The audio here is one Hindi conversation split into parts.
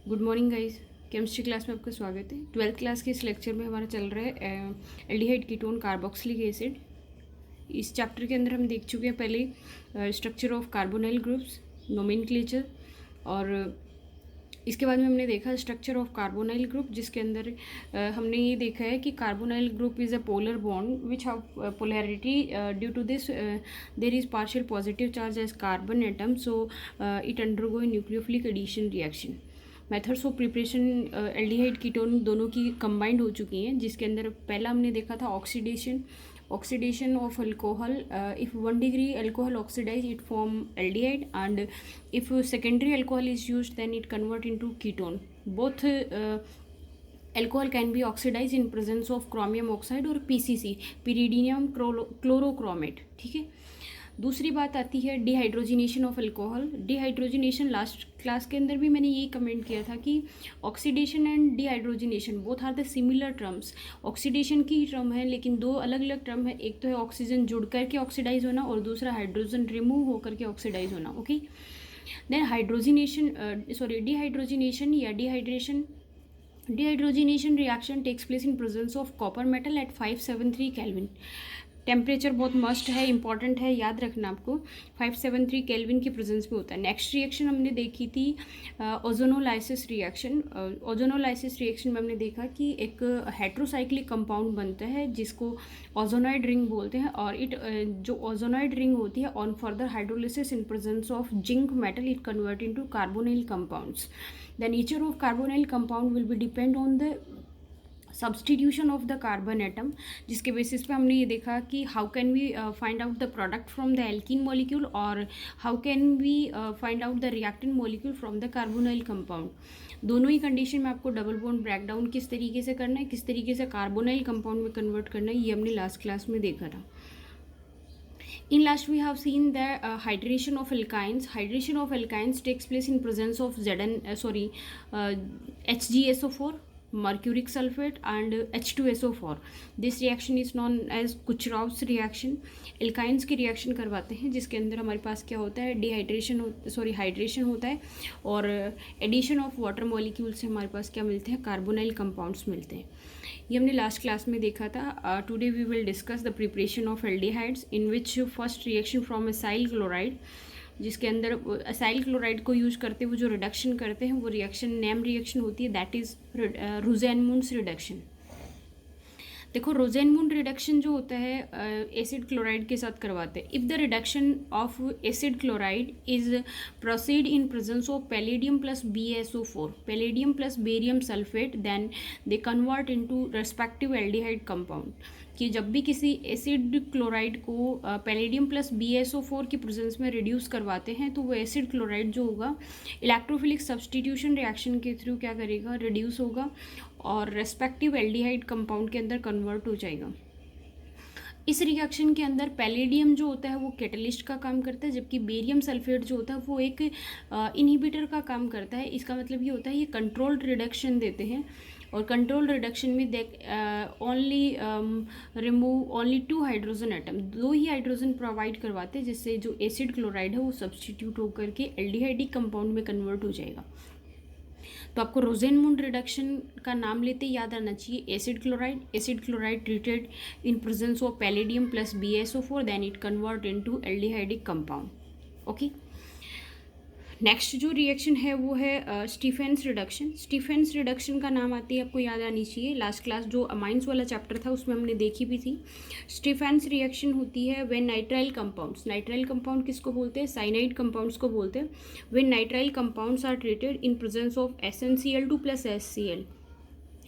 Good morning guys. Chemistry class में आपका स्वागत है। 12th क्लास के इस लेक्चर में हमारा चल रहा है एल्डिहाइड कीटोन कार्बोक्सिलिक एसिड। इस चैप्टर के अंदर हम देख चुके हैं पहले structure of carbonyl groups, nomenclature, और इसके बाद में हमने देखा स्ट्रक्चर ऑफ कार्बोनाइल ग्रुप, जिसके अंदर हमने ये देखा है कि carbonyl group is a polar bond which have polarity due to this there is partial positive charge as carbon atom, so it undergo nucleophilic addition reaction. Methods of preparation aldehyde ketone दोनों की कंबाइंड हो चुकी हैं, जिसके अंदर पहला हमने देखा था oxidation of alcohol. If 1 degree alcohol oxidize it form aldehyde, and if secondary alcohol is used then it convert into ketone. Both alcohol can be oxidized in presence of chromium oxide और PCC, pyridinium chlorochromate। ठीक है। दूसरी बात आती है dehydrogenation of alcohol. Dehydrogenation last class के अंदर भी मैंने यही कमेंट किया था कि oxidation and dehydrogenation both are the similar terms. Oxidation की ही टर्म है, लेकिन दो अलग अलग टर्म है। एक तो है ऑक्सीजन जुड़ करके ऑक्सीडाइज होना और दूसरा हाइड्रोजन रिमूव होकर के ऑक्सीडाइज होना। ओके, देन डिहाइड्रोजिनेशन या dehydration. Dehydrogenation reaction takes place in presence of copper metal at 573 kelvin. Temperature बहुत मस्ट है, इंपॉर्टेंट है, याद रखना आपको। 573 केल्विन की प्रेजेंस में होता है। नेक्स्ट रिएक्शन हमने देखी थी ओजोनोलाइसिस रिएक्शन। ओजोनोलाइसिस रिएक्शन में हमने देखा कि एक हेट्रोसाइक्लिक कंपाउंड बनता है जिसको ओजोनॉइड रिंग बोलते हैं, और जो ओजोनॉइड रिंग होती है on further hydrolysis in presence of zinc metal it convert into carbonyl compounds. The nature of carbonyl compound will be depend on the substitution of the carbon atom, जिसके बेसिस पे हमने ये देखा कि how can we find out the product from the alkene molecule और how can we find out the reactant molecule from the carbonyl compound. दोनों ही कंडीशन में आपको डबल बॉन्ड ब्रेकडाउन किस तरीके से करना है, किस तरीके से कार्बोनाइल कंपाउंड में कन्वर्ट करना है, ये हमने लास्ट क्लास में देखा था। In last we have seen the hydration of alkynes. Hydration of alkynes takes place in presence of HgSO4, mercuric sulfate, and H2SO4. This reaction is known as Kucherov's reaction. Alkynes की रिएक्शन करवाते हैं, जिसके अंदर हमारे पास क्या होता है, हाइड्रेशन होता है, और एडिशन ऑफ वाटर मॉलिक्यूल से हमारे पास क्या मिलते हैं, कार्बोनाइल कंपाउंड्स मिलते हैं। ये हमने लास्ट क्लास में देखा था। Today we will discuss the preparation of aldehydes in which first reaction from acyl chloride, जिसके अंदर असाइल क्लोराइड को यूज करते हुए जो रिडक्शन करते हैं वो रिएक्शन नेम रिएक्शन होती है, दैट इज रोज़ेनमुंड्स रिडक्शन। देखो, रोज़ेनमुंड रिडक्शन जो होता है एसिड क्लोराइड के साथ करवाते हैं। If the reduction of acid chloride is proceed in presence of palladium plus BaSO4, palladium plus barium sulphate, then they convert into respective aldehyde compound. कि जब भी किसी एसिड क्लोराइड को पैलेडियम प्लस BaSO4 की प्रेजेंस में रिड्यूस करवाते हैं तो वो एसिड क्लोराइड जो होगा इलेक्ट्रोफिलिक सब्सटीट्यूशन रिएक्शन के थ्रू क्या करेगा, रिड्यूस होगा और रेस्पेक्टिव एल्डिहाइड कंपाउंड के अंदर कन्वर्ट हो जाएगा। इस रिएक्शन के अंदर पैलेडियम जो होता है वो कैटलिस्ट का काम करता है, जबकि बेरियम सल्फेट जो होता है वो एक इनहिबिटर का काम करता है। इसका मतलब ये होता है ये कंट्रोल्ड रिडक्शन देते हैं, और कंट्रोल रिडक्शन में only remove only 2 hydrogen atom, 2 ही हाइड्रोजन प्रोवाइड करवाते हैं, जिससे जो एसिड क्लोराइड है वो सब्सटीट्यूट होकर के एल्डिहाइडिक कंपाउंड में कन्वर्ट हो जाएगा। तो आपको रोज़ेनमुंड रिडक्शन का नाम लेते ही याद आना चाहिए acid chloride treated in presence of palladium plus BaSO4, then it convert into aldehydic compound. Okay, next जो रिएक्शन है वो है स्टीफेंस रिडक्शन। स्टीफेंस रिडक्शन का नाम आती है आपको याद आनी चाहिए, लास्ट क्लास जो अमाइंस वाला चैप्टर था उसमें हमने देखी भी थी। स्टीफेंस रिएक्शन होती है when nitrile compounds, nitrile compound किसको बोलते हैं, साइनाइड कंपाउंड्स को बोलते हैं। When nitrile compounds are treated in presence of SnCl2 plus HCl,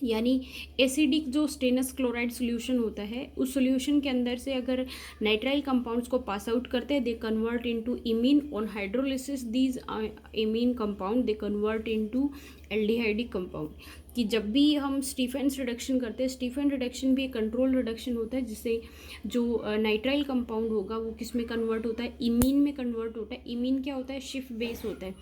यानी एसिडिक जो स्टेनस क्लोराइड सोल्यूशन होता है उस सोल्यूशन के अंदर से अगर नाइट्राइल कंपाउंड्स को पास आउट करते हैं, दे convert into imine. On hydrolysis these imine compound they convert into aldehydic compound. कि जब भी हम स्टीफेंस रिडक्शन करते हैं, स्टीफेन रिडक्शन भी एक कंट्रोल रिडक्शन होता है, जिससे जो नाइट्राइल कंपाउंड होगा वो किस में कन्वर्ट होता है, इमीन में कन्वर्ट होता है। इमीन क्या होता है, शिफ्ट बेस होता है।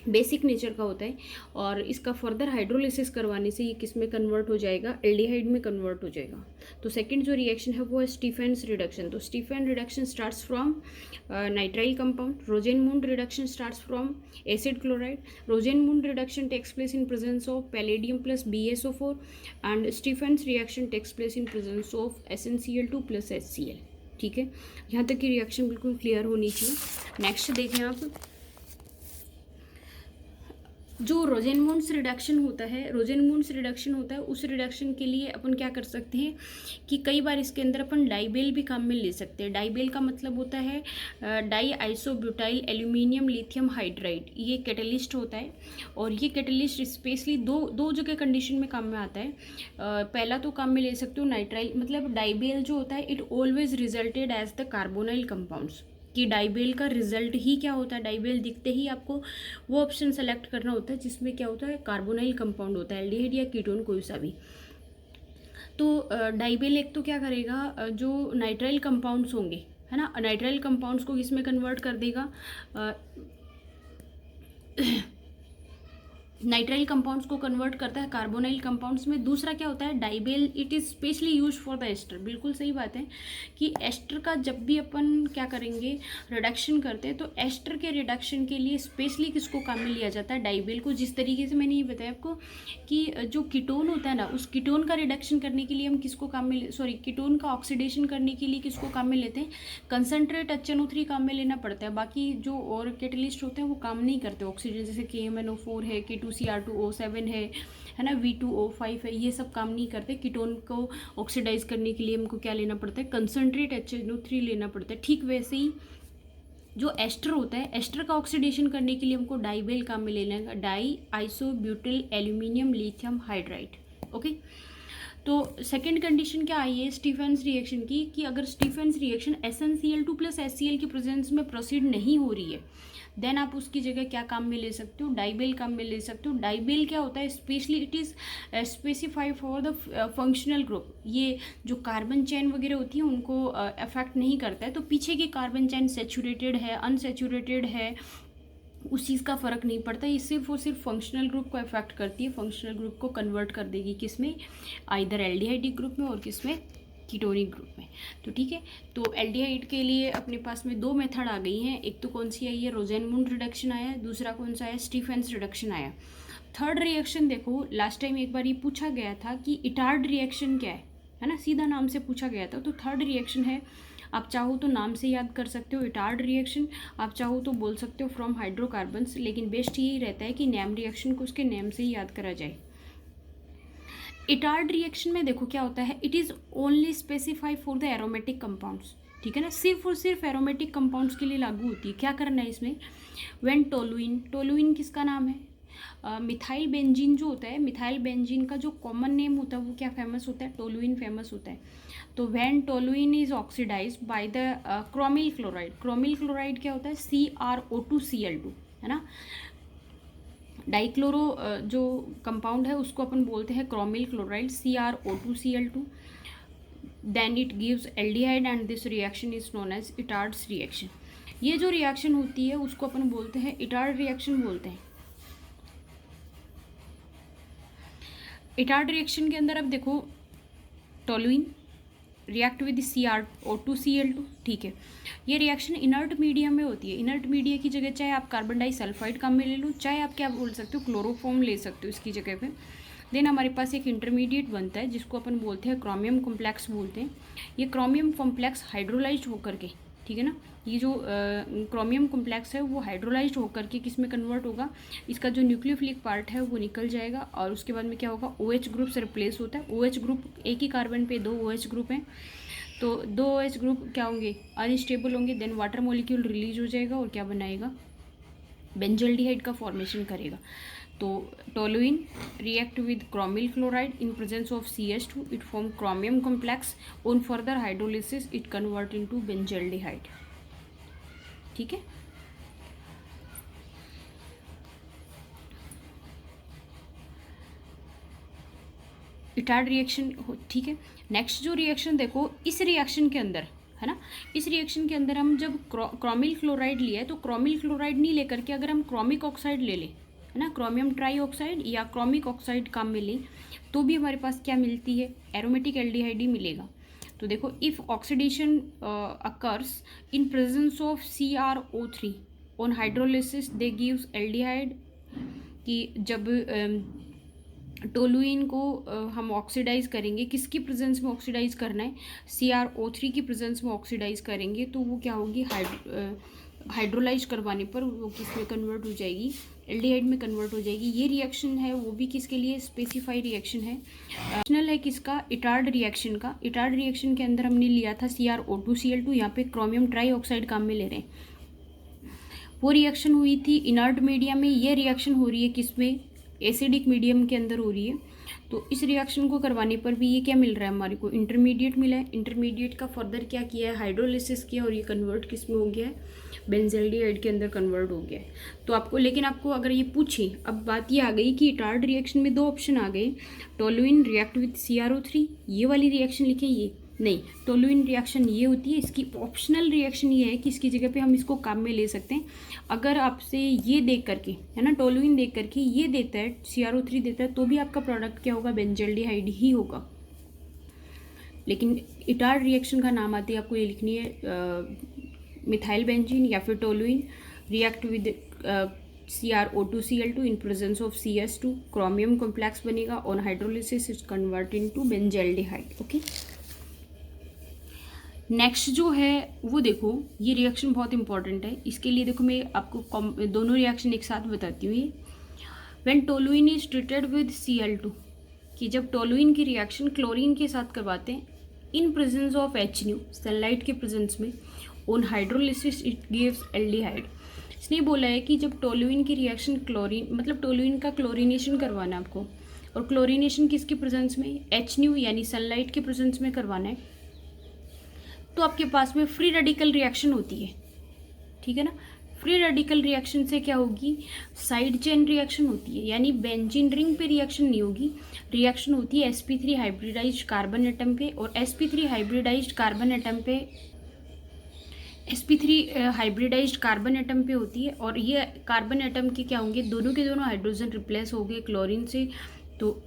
बेसिक नेचर का होता है, और इसका फर्दर हाइड्रोलिसिस करवाने से ये किस में कन्वर्ट हो जाएगा, एल्डिहाइड में कन्वर्ट हो जाएगा। तो सेकंड जो रिएक्शन है वो है स्टीफेंस रिडक्शन। तो Stephen reduction starts from nitrile compound. Rosenmund reduction starts from acid chloride. Rosenmund reduction takes place in presence of palladium plus BaSO4 and Stephens reaction takes place in presence of SnCl2 plus HCl। ठीक है, यहाँ तक की रिएक्शन बिल्कुल क्लियर होनी चाहिए। नेक्स्ट देखें आप, जो रोजेनमुंड्स रिडक्शन होता है, उस रिडक्शन के लिए अपन क्या कर सकते हैं कि कई बार इसके अंदर अपन डाइबेल भी काम में ले सकते हैं। डाइबेल का मतलब होता है die isobutyl aluminium lithium hydride. ये कैटलिस्ट होता है, और ये कैटलिस्ट स्पेशली दो जगह कंडीशन में काम में आता है। पहला तो काम में ले सकते हो नाइट्राइल, मतलब डाइबेल जो होता है it always resulted as the carbonyl compounds, कि डाइबेल का रिजल्ट ही क्या होता है, डाइबेल दिखते ही आपको वो ऑप्शन सेलेक्ट करना होता है जिसमें क्या होता है, कार्बोनाइल कंपाउंड होता है, एल्डिहाइड या कीटोन कोई सा भी। तो डाइबेल एक तो क्या करेगा, जो नाइट्राइल कंपाउंड्स होंगे, है ना, नाइट्राइल कंपाउंड्स को किसमें कन्वर्ट कर देगा, नाइट्राइल कंपाउंड्स को कन्वर्ट करता है कार्बोनाइल कंपाउंड्स में। दूसरा क्या होता है, DIBAL it is specially use for the ester. बिल्कुल सही बात है कि एस्टर का जब भी अपन क्या करेंगे, रिडक्शन करते हैं, तो एस्टर के रिडक्शन के लिए स्पेशली किसको काम में लिया जाता है, डाइबेल को। जिस तरीके से मैंने ये बताया आपको कि जो कीटोन होता है ना, उस कीटोन का रिडक्शन करने के लिए हम किसको काम में, कीटोन का ऑक्सीडेशन करने के लिए किसको काम में लेते हैं, कंसनट्रेट HNO3 काम में लेना पड़ता है। बाकी जो और कैटलिस्ट होते हैं वो काम नहीं करते ऑक्सीजन, जैसे KMnO4 है, K2Cr2O7 है ना, V2O5 है, ये सब काम नहीं करते। कीटोन को ऑक्सीडाइज करने के लिए हमको क्या लेना पड़ता है, कंसनट्रेट HNO3 लेना पड़ता है। ठीक वैसे ही जो एस्टर होता है, एस्टर का ऑक्सीडेशन करने के लिए हमको डाइबेल काम में लेना है, di isobutyl aluminium lithium hydride. Okay, तो सेकेंड कंडीशन क्या आई है स्टीफेंस रिएक्शन की, कि अगर Stephens reaction SnCl2 plus HCl की प्रेजेंस में प्रोसीड नहीं हो रही है, देन आप उसकी जगह क्या काम में ले सकते हो, डाइबेल काम में ले सकते हो। डाइबेल क्या होता है, specially it is specified for the functional group. ये जो कार्बन चेन वगैरह होती है उनको अफेक्ट नहीं करता है, तो पीछे की कार्बन चेन सेचुरेटेड है, अनसेचुरेटेड है, उस चीज़ का फ़र्क नहीं पड़ता। ये सिर्फ और सिर्फ फंक्शनल ग्रुप को अफेक्ट करती है, फंक्शनल ग्रुप को कन्वर्ट कर देगी किसमें, आइदर एल्डिहाइडिक ग्रुप में और किसमें, कीटोनिक ग्रुप में। तो ठीक है, तो एल्डिहाइड के लिए अपने पास में दो मेथड आ गई हैं। एक तो कौन सी आई है, रोजेनमुंड रिडक्शन आया है, दूसरा कौन सा है, स्टीफेंस रिडक्शन आया। थर्ड रिएक्शन देखो, लास्ट टाइम एक बार ये पूछा गया था कि इटार्ड रिएक्शन क्या है ना, सीधा नाम से पूछा गया था। तो थर्ड रिएक्शन है, आप चाहो तो नाम से याद कर सकते हो इटार्ड रिएक्शन, आप चाहो तो बोल सकते हो फ्रॉम हाइड्रोकार्बन्स, लेकिन बेस्ट यही रहता है कि नेम रिएक्शन को उसके नेम से ही याद करा जाए। इटार्ड रिएक्शन में देखो क्या होता है, it is only specify for the aromatic compounds. ठीक है ना, सिर्फ और सिर्फ एरोमेटिक कंपाउंड्स के लिए लागू होती है। क्या करना है इसमें, व्हेन टोलुइन, टोलुइन किसका नाम है, मिथाइल बेंजीन जो होता है, मिथाइल बेंजीन का जो कॉमन नेम होता है वो क्या फेमस होता है, टोलुइन फेमस होता है। तो when toluene is oxidize by the chromyl chloride, chromyl chloride क्या होता है, CrO2Cl2, है ना। डाइक्लोरो जो कंपाउंड है उसको अपन बोलते हैं chromyl chloride, CrO2Cl2, then it gives aldehyde and this reaction is known as Etard's reaction. ये जो रिएक्शन होती है उसको अपन बोलते हैं इटार्ड रिएक्शन बोलते हैं। इटार्ड रिएक्शन के अंदर अब देखो, टोलुइन रिएक्ट विद CrO2Cl2, ठीक है। ये रिएक्शन इनर्ट मीडियम में होती है। इनर्ट मीडिया की जगह चाहे आप कार्बन डाइसल्फाइड काम में ले लो, चाहे आप क्या बोल सकते हो, क्लोरोफॉर्म ले सकते हो इसकी जगह पे। देन हमारे पास एक इंटरमीडिएट बनता है जिसको अपन बोलते हैं क्रोमियम कॉम्प्लेक्स बोलते हैं। ये क्रोमियम कॉम्प्लेक्स हाइड्रोलाइज्ड होकर के, ठीक है ना, ये जो क्रोमियम कॉम्प्लेक्स है वो हाइड्रोलाइज्ड होकर के किस में कन्वर्ट होगा, इसका जो न्यूक्लियोफिलिक पार्ट है वो निकल जाएगा, और उसके बाद में क्या होगा, OH ग्रुप से रिप्लेस होता है। OH ग्रुप, एक ही कार्बन पे 2 OH ग्रुप हैं, तो 2 OH ग्रुप क्या होंगे, अनस्टेबल होंगे। देन वाटर मॉलिक्यूल रिलीज हो जाएगा और क्या बनाएगा, बेंजल्डिहाइड का फॉर्मेशन करेगा। तो toluene react with chromyl chloride in presence of CH2, it form chromium complex, on further hydrolysis it convert into benzaldehyde. ठीक है, इटार्ड रिएक्शन, ठीक है। नेक्स्ट जो रिएक्शन देखो, इस रिएक्शन के अंदर है ना। इस रिएक्शन के अंदर हम जब क्रोमिल क्लोराइड लिया है तो क्रोमिल क्लोराइड नहीं लेकर के अगर हम क्रोमिक ऑक्साइड ले लें, है ना, क्रोमियम ट्राई ऑक्साइड या क्रोमिक ऑक्साइड काम में लें, तो भी हमारे पास क्या मिलती है, एरोमेटिक एल्डिहाइड ही मिलेगा। तो देखो, if oxidation occurs in presence of CrO3 on hydrolysis they gives aldehyde, कि जब टोलुइन को हम ऑक्सीडाइज करेंगे, किसकी प्रेजेंस में ऑक्सीडाइज करना है, CrO3 की प्रेजेंस में ऑक्सीडाइज करेंगे, तो वो क्या होगी, हाइड्रोलाइज करवाने पर वो किस में कन्वर्ट हो जाएगी, एल्डिहाइड में कन्वर्ट हो जाएगी। ये रिएक्शन है वो भी किसके लिए, स्पेसिफाई रिएक्शन है, ऑप्शनल है किसका, इटार्ड रिएक्शन का। इटार्ड रिएक्शन के अंदर हमने लिया था CrO2Cl2, यहाँ पे क्रोमियम ट्राई ऑक्साइड काम में ले रहे हैं। वो रिएक्शन हुई थी इनर्ट मीडियम में, ये रिएक्शन हो रही है किसमें, एसिडिक मीडियम के अंदर हो रही है। तो इस रिएक्शन को करवाने पर भी ये क्या मिल रहा है हमारे को, इंटरमीडिएट मिला है। इंटरमीडिएट का फर्दर क्या किया है, हाइड्रोलिसिस किया और ये कन्वर्ट किस में हो गया है, बेंजल्डिहाइड के अंदर कन्वर्ट हो गया है। तो आपको, लेकिन आपको अगर ये पूछे, अब बात ये आ गई कि इटार्ड रिएक्शन में दो ऑप्शन आ गए, टोलुइन रिएक्ट विद CrO3, ये वाली रिएक्शन लिखे, ये नहीं, टोलुइन रिएक्शन ये होती है। इसकी ऑप्शनल रिएक्शन ये है कि इसकी जगह पे हम इसको काम में ले सकते हैं। अगर आपसे ये देख करके, है ना, टोलुइन देख करके ये देता है, CrO3 देता है, तो भी आपका प्रोडक्ट क्या होगा, बेंजल्डिहाइड ही होगा। लेकिन इटार्ड रिएक्शन का नाम आते ही आपको ये लिखनी है, मिथाइल बेंजीन या फिर toluene react with CrO2Cl2 in presence of CS2, chromium complex बनेगा, on hydrolysis is convert into benzaldehyde. Okay, next जो है वो देखो, ये रिएक्शन बहुत इंपॉर्टेंट है। इसके लिए देखो मैं आपको दोनों रिएक्शन एक साथ बताती हूँ। ये when toluene is treated with Cl2, कि जब टोलुइन की रिएक्शन क्लोरीन के साथ करवाते हैं इन प्रेजेंस ऑफ HNu, सनलाइट के प्रेजेंस में, on hydrolysis it gives aldehyde. इसने बोला है कि जब टोलुइन की रिएक्शन क्लोरीन, मतलब टोलुइन का क्लोरीनेशन करवाना है आपको, और क्लोरीनेशन किसके प्रेजेंस में, HNu यानी सनलाइट के प्रेजेंस में करवाना है, तो आपके पास में फ्री रेडिकल रिएक्शन होती है, ठीक है ना। फ्री रेडिकल रिएक्शन से क्या होगी, साइड चेन रिएक्शन होती है, यानी बेंजीन रिंग पे रिएक्शन नहीं होगी, रिएक्शन होती है sp3 हाइब्रिडाइज्ड कार्बन एटम पे, और sp3 हाइब्रिडाइज्ड कार्बन एटम पे, sp3 हाइब्रिडाइज्ड कार्बन एटम पे होती है। और ये कार्बन एटम के क्या होंगे, दोनों के दोनों हाइड्रोजन रिप्लेस हो गए क्लोरीन से, तो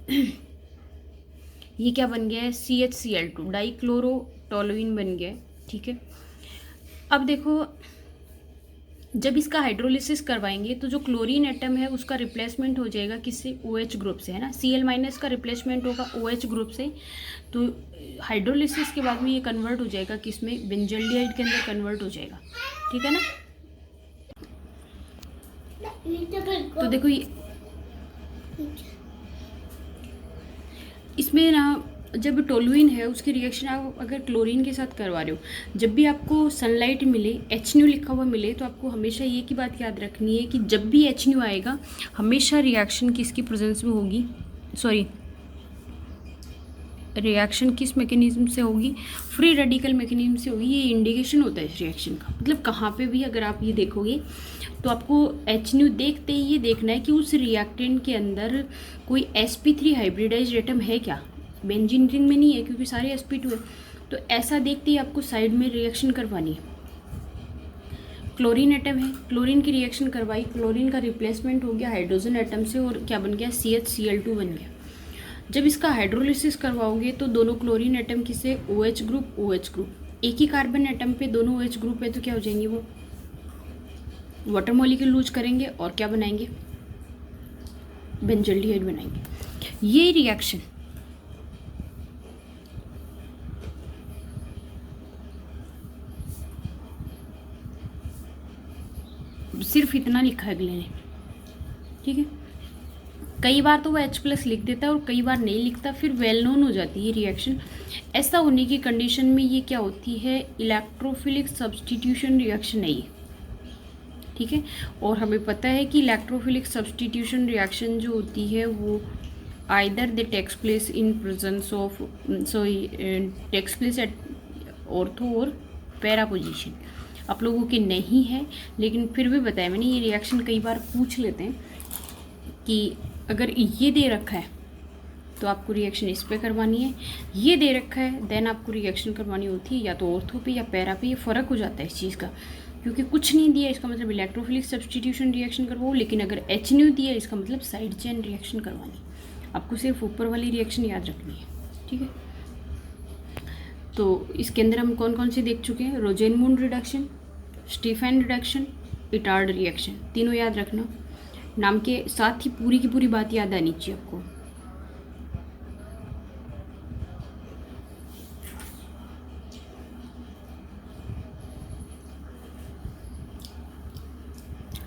ये क्या बन गया है, CHCl2 डाइक्लोरोटोलुइन बन गया है, ठीक है। अब देखो, जब इसका हाइड्रोलिसिस करवाएंगे तो जो क्लोरीन एटम है उसका रिप्लेसमेंट हो जाएगा किससे, OH ग्रुप से, है ना। Cl- का रिप्लेसमेंट होगा OH ग्रुप से। तो हाइड्रोलिसिस के बाद में ये कन्वर्ट हो जाएगा किसमें, बेंजल्डिहाइड के अंदर कन्वर्ट हो जाएगा, ठीक है ना। तो देखो ये इसमें ना, जब टोलुइन है उसकी रिएक्शन आप अगर क्लोरीन के साथ करवा रहे हो, जब भी आपको सनलाइट मिले, HNu लिखा हुआ मिले, तो आपको हमेशा ये की बात याद रखनी है कि जब भी HNu आएगा हमेशा रिएक्शन किसकी प्रेजेंस में होगी, सॉरी, रिएक्शन किस मैकेनिज्म से होगी, फ्री रेडिकल मैकेनिज्म से होगी। ये इंडिकेशन होता है इस रिएक्शन का, मतलब कहाँ पे भी अगर आप ये देखोगे तो आपको HNu देखते ही ये देखना है कि उस रिएक्टेंट के अंदर कोई sp3 हाइब्रिडाइज्ड एटम है क्या, बेंजीन रिंग में नहीं है क्योंकि सारे sp2 है। तो ऐसा देखते ही आपको साइड में रिएक्शन करवानी है। क्लोरीन एटम है, क्लोरीन की रिएक्शन करवाई, क्लोरीन का रिप्लेसमेंट हो गया हाइड्रोजन एटम से, और क्या बन गया, CHCl2 बन गया। जब इसका हाइड्रोलिसिस करवाओगे तो दोनों क्लोरीन एटम किसे, OH ग्रुप, एक ही कार्बन एटम पे दोनों OH ग्रुप है, तो क्या हो जाएंगे, वो वाटर मॉलिक्यूल लूज करेंगे और क्या बनाएंगे, बेंजल्डिहाइड बनाएंगे। ये रिएक्शन सिर्फ इतना लिखा है अगले ने, ठीक है। कई बार तो वो H+ लिख देता है और कई बार नहीं लिखता, फिर वेल नोन हो जाती है रिएक्शन। ऐसा होने की कंडीशन में ये क्या होती है, इलेक्ट्रोफिलिक सब्सटीट्यूशन रिएक्शन है ये, ठीक है। और हमें पता है कि इलेक्ट्रोफिलिक सब्सटीट्यूशन रिएक्शन जो होती है वो either they takes place in presence of, takes place at ortho और पैरा पोजीशन। आप लोगों के नहीं है, लेकिन फिर भी बताया मैंने, ये रिएक्शन कई बार पूछ लेते हैं कि अगर ये दे रखा है तो आपको रिएक्शन इस पे करवानी है। ये दे रखा है, देन आपको रिएक्शन करवानी होती है या तो ऑर्थो पे या पैरा पे। ये फ़र्क हो जाता है इस चीज़ का, क्योंकि कुछ नहीं दिया इसका मतलब इलेक्ट्रोफिलिक सब्सटीट्यूशन रिएक्शन करवाओ, लेकिन अगर H न्यू दिया इसका मतलब साइड चेन रिएक्शन करवानी। आपको सिर्फ ऊपर वाली रिएक्शन याद रखनी है, ठीक है। तो इसके अंदर हम कौन कौन से देख चुके हैं? Rosenmund reduction, Stephen reduction, Etard reaction, तीनों याद रखना। नाम के साथ ही पूरी की पूरी बात याद आनी चाहिए आपको।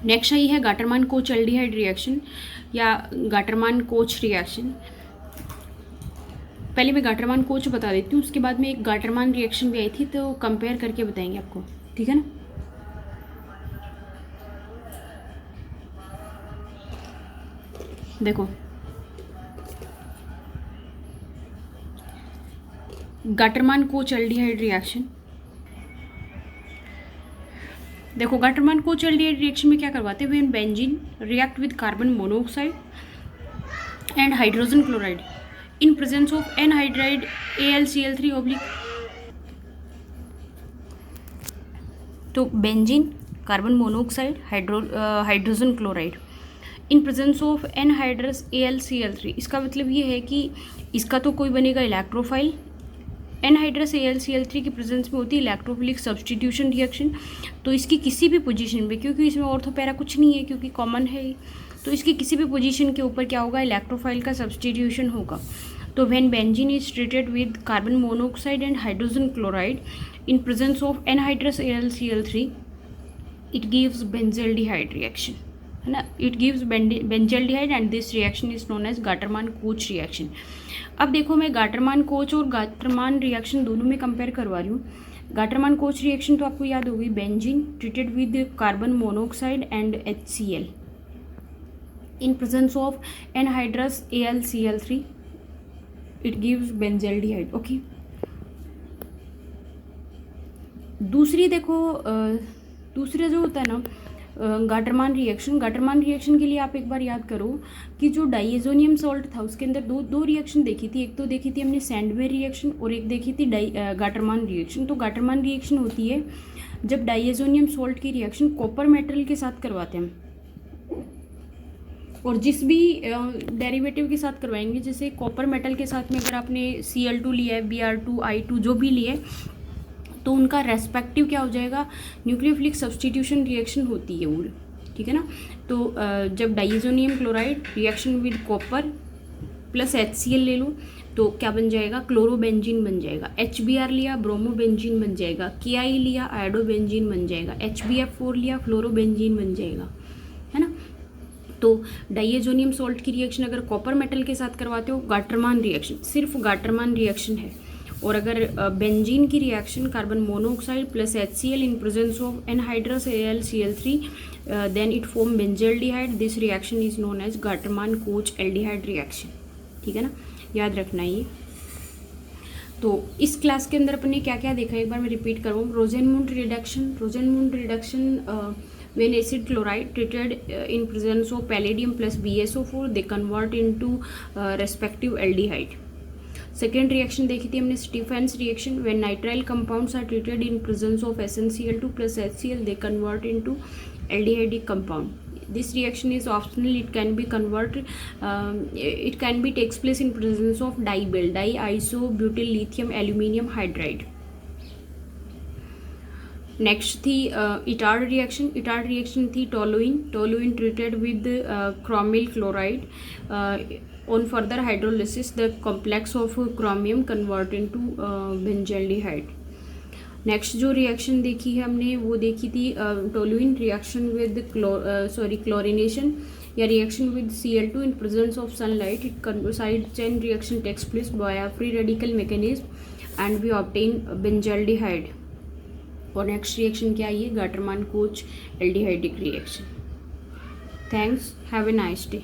नेक्स्ट आई है गाटरमान कोच एल्डिहाइड रिएक्शन या गाटरमान कोच रिएक्शन। पहले मैं गाटरमान कोच बता देती हूँ, उसके बाद में एक गाटरमान रिएक्शन भी आई थी, तो कंपेयर करके बताएंगे आपको, ठीक है ना। देखो गाटरमान कोच एल्डिहाइड रिएक्शन, देखो गाटरमान कोच एल्डिहाइड रिएक्शन में क्या करवाते हैं? When benzene react with carbon monoxide and hydrogen chloride in presence of anhydride AlCl3 oblique. तो benzene, carbon monoxide, hydrogen chloride in presence of anhydrous AlCl3। इसका मतलब ये है कि इसका तो कोई बनेगा इलेक्ट्रोफाइल। एनहाइड्रस AlCl3 की प्रेजेंस में होती है इलेक्ट्रोफिलिक सब्सटीट्यूशन रिएक्शन। तो इसकी किसी भी पोजीशन पे, क्योंकि इसमें ऑर्थो पैरा कुछ नहीं है, क्योंकि कॉमन है, तो इसकी किसी भी पोजीशन के ऊपर क्या होगा? इलेक्ट्रोफाइल का सब्सटीट्यूशन होगा। तो when benzene is treated with carbon monoxide and hydrogen chloride in presence of anhydrous AlCl3 it gives benzaldehyde reaction, है ना। It gives benzaldehyde and this reaction is known as Gattermann Koch reaction. अब देखो मैं गाटरमान कोच और गाटरमान रिएक्शन दोनों में कंपेयर करवा रही हूँ। गाटरमान कोच रिएक्शन तो आपको याद होगी, benzene treated with carbon monoxide and HCl in presence of anhydrous AlCl3 it gives benzaldehyde, okay. दूसरी देखो दूसरा जो होता है ना गाटरमान रिएक्शन के लिए आप एक बार याद करो कि जो डाइएजोनियम सॉल्ट था उसके अंदर दो रिएक्शन देखी थी। एक तो देखी थी हमने सैंडवेयर रिएक्शन और एक देखी थी गाटरमान रिएक्शन। तो गाटरमान रिएक्शन होती है जब डाइएजोनियम सॉल्ट की रिएक्शन कॉपर मेटल के साथ करवाते हैं, और जिस भी डेरिवेटिव के साथ करवाएंगे, जैसे कॉपर मेटल के साथ में अगर आपने Cl2 लिया है, Br2I2 जो भी लिए, तो उनका रेस्पेक्टिव क्या हो जाएगा? न्यूक्लियोफिलिक सब्सटीट्यूशन रिएक्शन होती है वो, ठीक है ना। तो जब diazonium chloride reaction with copper plus HCl ले लो तो क्या बन जाएगा? क्लोरोबेंजीन बन जाएगा। HBr लिया ब्रोमोबेंजीन बन जाएगा। Ki लिया आयोडोबेंजीन बन जाएगा। HBF4 लिया फ्लोरोबेंजीन बन जाएगा, है ना। तो डाइएजोनियम सॉल्ट की रिएक्शन अगर कॉपर मेटल के साथ करवाते हो गाटरमान रिएक्शन, सिर्फ गाटरमान रिएक्शन है। और अगर बेंजीन की reaction carbon monoxide plus HCl in presence of anhydrous AlCl3 then it form benzaldehyde. This reaction is known as Gattermann Koch aldehyde reaction, ठीक है ना, याद रखना ये। तो इस क्लास के अंदर अपने क्या क्या देखा, एक बार मैं रिपीट करूँ। रोजेनमुंड reduction when acid chloride treated in presence of palladium plus BSO4 they convert into respective aldehyde. Second reaction देखी थी हमने Stephens reaction, when nitrile compounds are treated in presence of SnCl2 plus HCl they convert into aldehydic compound. This reaction is optional. It can be converted. It can be takes place in presence of diBel, diisobutyl lithium aluminium hydride. Next थी इटार्ड रिएक्शन थी toluene treated with chromyl chloride on further hydrolysis the complex of chromium convert into benzaldehyde. Next जो रिएक्शन देखी है हमने वो देखी थी टोलुइन रिएक्शन विद क्लोरिनेशन या reaction with Cl2 in presence of sunlight. It side chain reaction takes place by free radical mechanism and we obtain benzaldehyde. और नेक्स्ट रिएक्शन क्या है? Gattermann Koch aldehydic reaction. Thanks, have a nice day.